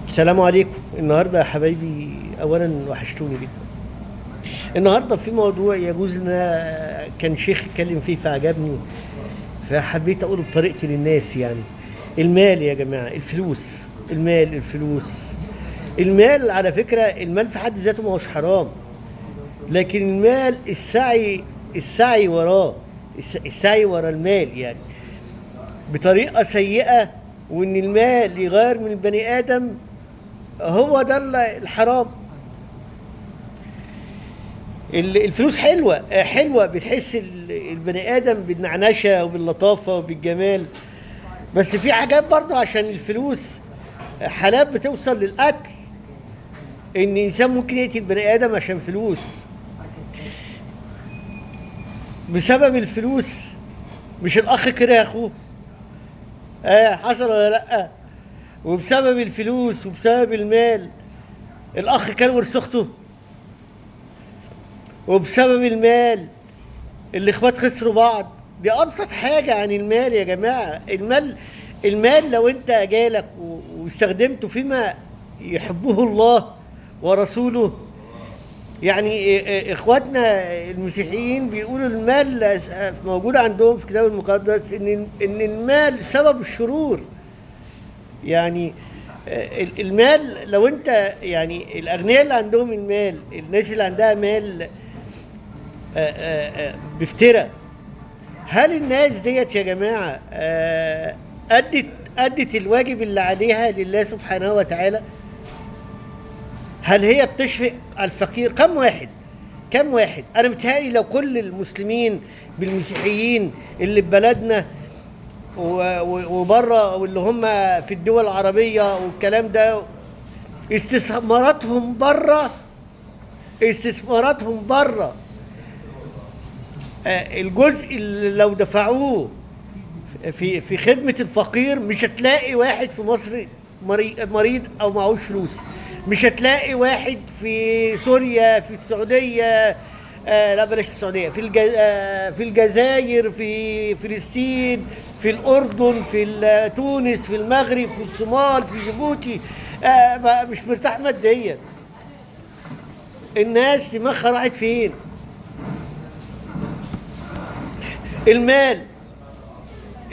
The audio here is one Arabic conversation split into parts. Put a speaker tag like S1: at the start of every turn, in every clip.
S1: السلام عليكم. النهارده يا حبايبي اولا وحشتوني جدا. النهارده في موضوع يجوز ان كان شيخ اتكلم فيه فعجبني، فحبيت اقوله بطريقتي للناس. يعني المال يا جماعه، الفلوس، المال على فكره، المال في حد ذاته ما هوش حرام، لكن المال السعي وراه، السعي ورا المال يعني بطريقه سيئه، وان المال يغير من البني ادم، هو ده الحرام. الفلوس حلوة بتحس البني آدم بالنعنشة وباللطافة وبالجمال، بس في حاجات برضه عشان الفلوس، حالات بتوصل للقتل، إن إنسان ممكن يقتل بني آدم عشان فلوس، بسبب الفلوس. مش الأخ كره أخوه؟ حصل ولا لأ؟ وبسبب الفلوس وبسبب المال الأخ كان ورث أخته، وبسبب المال الاخوات خسروا بعض. دي ابسط حاجه عن المال يا جماعه. المال لو انت جالك واستخدمته فيما يحبه الله ورسوله، يعني اخواتنا المسيحيين بيقولوا المال موجود عندهم في الكتاب المقدس ان المال سبب الشرور. يعني المال لو انت، يعني الاغنياء اللي عندهم المال، الناس اللي عندها مال بافتراء، هل الناس ديت يا جماعه ادت الواجب اللي عليها لله سبحانه وتعالى؟ هل هي بتشفق على الفقير؟ كم واحد انا متهيألي لو كل المسلمين بالمسيحيين اللي في بلدنا وبره، واللي هم في الدول العربيه والكلام ده، استثماراتهم بره، الجزء اللي لو دفعوه في خدمة الفقير، مش هتلاقي واحد في مصر مريض او معهوش فلوس. مش هتلاقي واحد في سوريا، في السعودية، لا بلاش السعودية، في الجزائر، في فلسطين، في الأردن، في تونس، في المغرب، في الصومال، في جيبوتي، مش مرتاح ماديا. الناس دماغها راحت فين؟ المال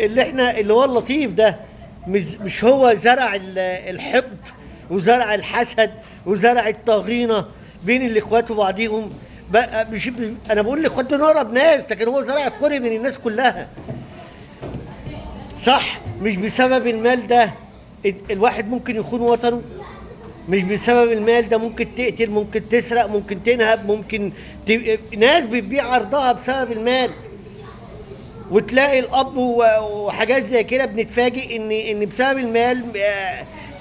S1: اللي هو اللطيف ده، مش هو زرع الحقد وزرع الحسد وزرع الطاغينه بين الاخوات وبعضهم. بقى مش انا بقول الاخوات دول اقرب ناس، لكن هو زرع الكره بين الناس كلها. صح؟ مش بسبب المال ده الواحد ممكن يخون وطنه؟ مش بسبب المال ده ممكن تقتل، ممكن تسرق، ممكن تنهب، ممكن ناس بتبيع عرضها بسبب المال. وتلاقي الاب وحاجات زي كده، بنتفاجئ ان بسبب المال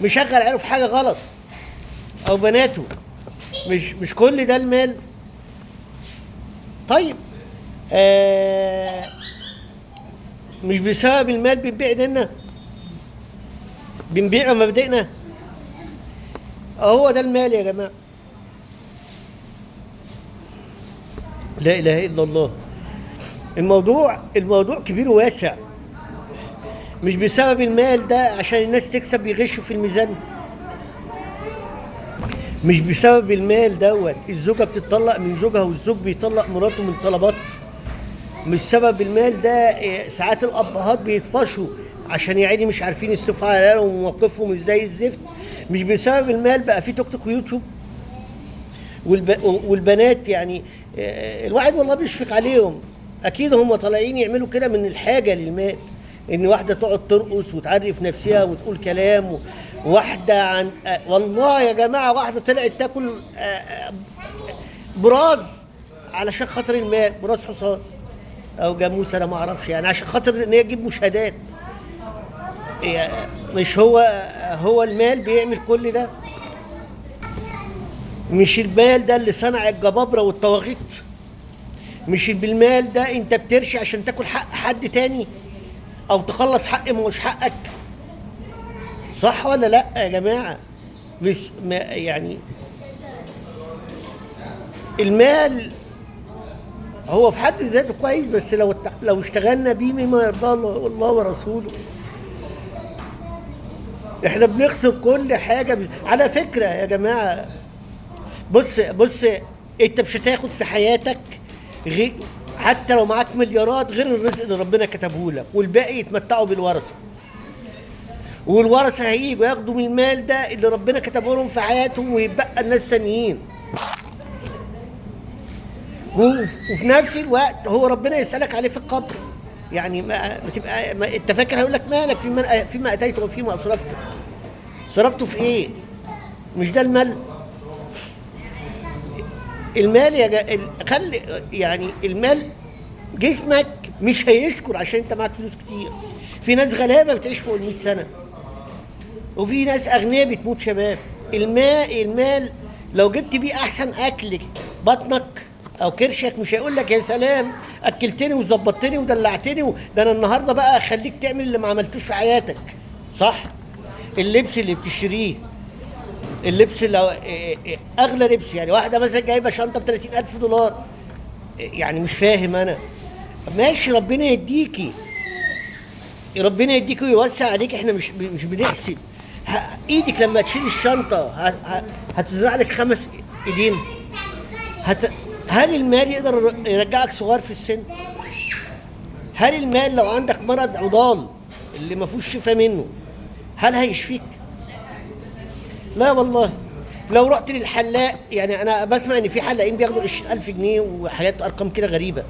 S1: مشغل عياله في حاجه غلط، او بناته. مش كل ده المال. طيب مش بسبب المال بنبيع ديننا، بنبيع مبادئنا. هو ده المال يا جماعه. لا اله الا الله. الموضوع كبير وواسع. مش بسبب المال ده عشان الناس تكسب يغشوا في الميزان. مش بسبب المال دوت الزوجة بتطلق من زوجها والزوج بيطلق مراته من طلبات. مش سبب المال ده ساعات الأبهات بيتفشوا عشان يعني مش عارفين يصرفوا على عيالهم وموقفهم ازاي الزفت. مش بسبب المال بقى في توك توك ويوتيوب، والبنات يعني الواحد والله بيشفق عليهم. اكيد هم طالعين يعملوا كده من الحاجه للمال، ان واحده تقعد ترقص وتعرف نفسها وتقول كلام، واحده عن والله يا جماعه واحده طلعت تاكل براز علشان خاطر المال، براز حصان او جاموس انا ما اعرفش، يعني عشان خاطر ان هي تجيب مشاهدات. مش هو المال بيعمل كل ده؟ مش المال ده اللي صنع الجبابره والطواغيت؟ مش بالمال ده انت بترشي عشان تاكل حق حد تاني، او تخلص حق مش حقك؟ صح ولا لا يا جماعه؟ بس يعني المال هو في حد ذاته كويس، بس لو اشتغلنا بيه مما يرضى الله ورسوله. احنا بنخسر كل حاجه على فكره يا جماعه. بص، انت مش هتاخد في حياتك غير، حتى لو معاك مليارات، غير الرزق اللي ربنا كتبه لك، والباقي يتمتعوا بالورثه. والورثه هيجوا ياخدوا من المال ده اللي ربنا كتبه لهم في حياتهم، ويبقى الناس تانيين. وفي نفس الوقت هو ربنا يسألك عليه في القبر. يعني ما تبقى ما انت فاكر هيقول لك مالك فيما اتيته وفيما اصرفته. صرفته في ايه؟ مش ده المال؟ المال خلي يعني المال، جسمك مش هيشكر عشان انت معاك فلوس كتير. في ناس غلابه بتعيش فوق ال 100 سنه، وفي ناس اغنياء بتموت شباب. المال لو جبت بيه احسن اكل بطنك او كرشك، مش هيقول لك يا سلام اكلتني وظبطتني ودلعتني ده انا النهارده بقى اخليك تعمل اللي ما عملتوش في حياتك. صح؟ اللبس اللي بتشتريه، اللبس اللي اغلى لبس، يعني واحده مثلا جايبه شنطه ب 30,000 دولار، يعني مش فاهم انا. ماشي، ربنا يديكي ويوسع عليك، احنا مش بنحسد. ايدك لما تشيل الشنطه هتزرع لك 5 ايدين. هل المال يقدر يرجعك صغير في السن؟ هل المال لو عندك مرض عضال اللي ما فيهوش شفاء منه، هل هيشفيك؟ لا والله. لو رحت للحلاق، يعني انا بسمع ان في حلاقين بياخدوا 20,000 جنيه وحاجات ارقام كده غريبه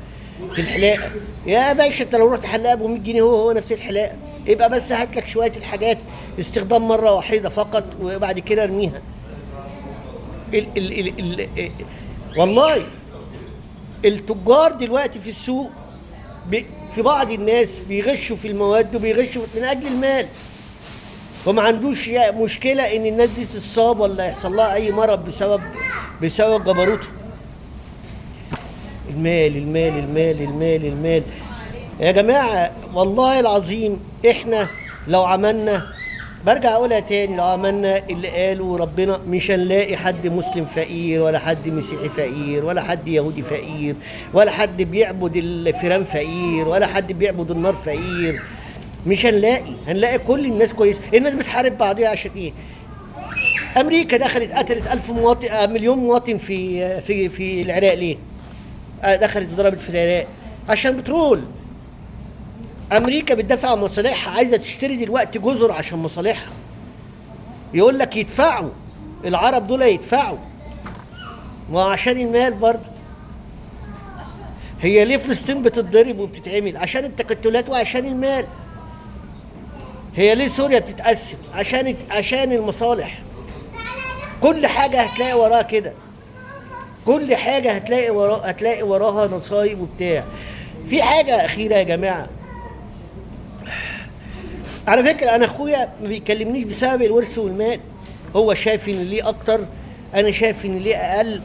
S1: في الحلاقه. يا باشا انت لو رحت حلاق ب 100 جنيه هو نفس الحلاقه، يبقى بس هات لك شويه الحاجات استخدام مره واحده فقط، وبعد كده ارميها. والله التجار دلوقتي في السوق، في بعض الناس بيغشوا في المواد وبيغشوا من اجل المال، وما عندوش مشكله ان الناس دي تتصاب ولا يحصل لها اي مرض بسبب جبروته. المال يا جماعه، والله العظيم احنا لو عملنا، برجع اقولها تاني، لو عملنا اللي قاله ربنا، مش هنلاقي حد مسلم فقير، ولا حد مسيحي فقير، ولا حد يهودي فقير، ولا حد بيعبد الفيران فقير، ولا حد بيعبد النار فقير. مش هنلاقي كل الناس كويسه. الناس بتحارب بعضيها عشان ايه؟ امريكا دخلت قتلت 1000 مواطن، مليون مواطن في العراق. ليه دخلت وضربت في العراق؟ عشان بترول. امريكا بتدافع عن مصالحها، عايزه تشتري دلوقتي جزر عشان مصالحها. يقول لك يدفعوا، العرب دول يدفعوا، ما عشان المال برضه. هي ليه فلسطين بتتضرب وبتتعمل؟ عشان التقتلات وعشان المال. هي ليه سوريا بتتقسم؟ عشان المصالح. كل حاجه هتلاقي وراها كده، كل حاجه هتلاقي وراها نصايب وبتاع. في حاجه اخيره يا جماعه، على فكره انا اخويا ما بيكلمنيش بسبب الورث والمال، هو شايف ان ليه اكتر، انا شايف ان ليه اقل.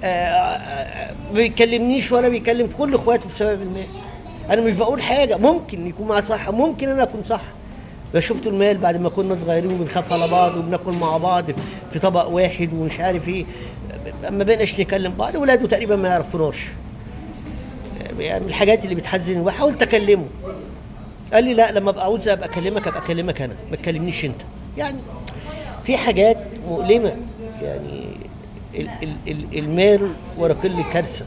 S1: ما بيكلمنيش ولا بيكلم كل اخواته بسبب المال. انا مش بقول حاجه، ممكن يكون معاه صح، ممكن انا اكون صح، بس شفتوا المال بعد ما كنا صغيرين وبنخاف على بعض وبناكل مع بعض في طبق واحد ومش عارف ايه، اما بقناش نكلم بعض. ولاده تقريبا ما يعرفوناش، يعني من الحاجات اللي بتحزن. وحاولت اكلمه، قال لي لا، لما ابقى عاوز ابقى اكلمك انا، ما تكلمنيش انت. يعني في حاجات مؤلمه، يعني المال ورا كل كارثه.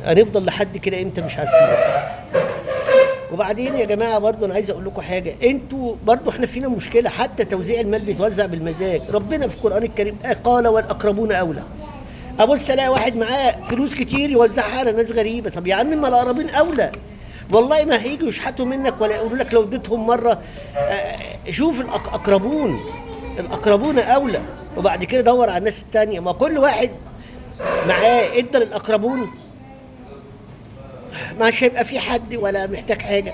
S1: هنفضل لحد كده امتى؟ مش عارفين. وبعدين يا جماعه برضه انا عايز اقول لكم حاجه، انتوا برضه احنا فينا مشكله، حتى توزيع المال بيتوزع بالمزاج. ربنا في القران الكريم قال والاقربون اولى. ابص الاقي واحد معاه فلوس كتير يوزعها على ناس غريبه. طب يا عم ما الاقربين اولى، والله ما هيجوا يشحتوا منك ولا يقولوا لك لو اديتهم مره. شوف الاقربون اولى، وبعد كده دور على الناس التانيه. ما كل واحد معاه ادى للاقربون، مش هيبقى في حد ولا محتاج حاجه.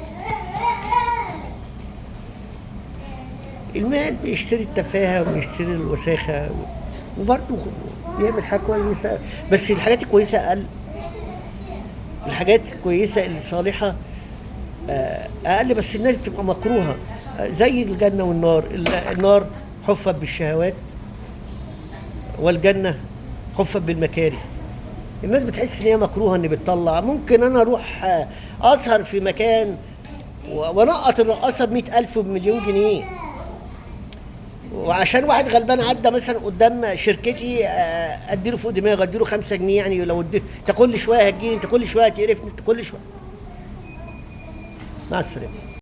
S1: المال بيشتري التفاهه وبيشتري الوساخه، وبرضه يعمل حاجه كويسه، بس الحاجات الكويسه اقل. الحاجات الكويسه الصالحه اقل، بس الناس بتبقى مكروهه. زي الجنه والنار. النار حفت بالشهوات، والجنه حفت بالمكاره. الناس بتحس ان هي مكروهه، ان بتطلع. ممكن انا اروح اسهر في مكان ونقط الرقاصه ب 100,000 وبمليون جنيه. وعشان واحد غلبان عدى مثلا قدام شركتي اديله فوق دماغه، اديله 5 جنيه. يعني لو اديت انت كل شويه هتجيني، انت كل شويه هتقرفني، انت كل شويه. مع السلامه.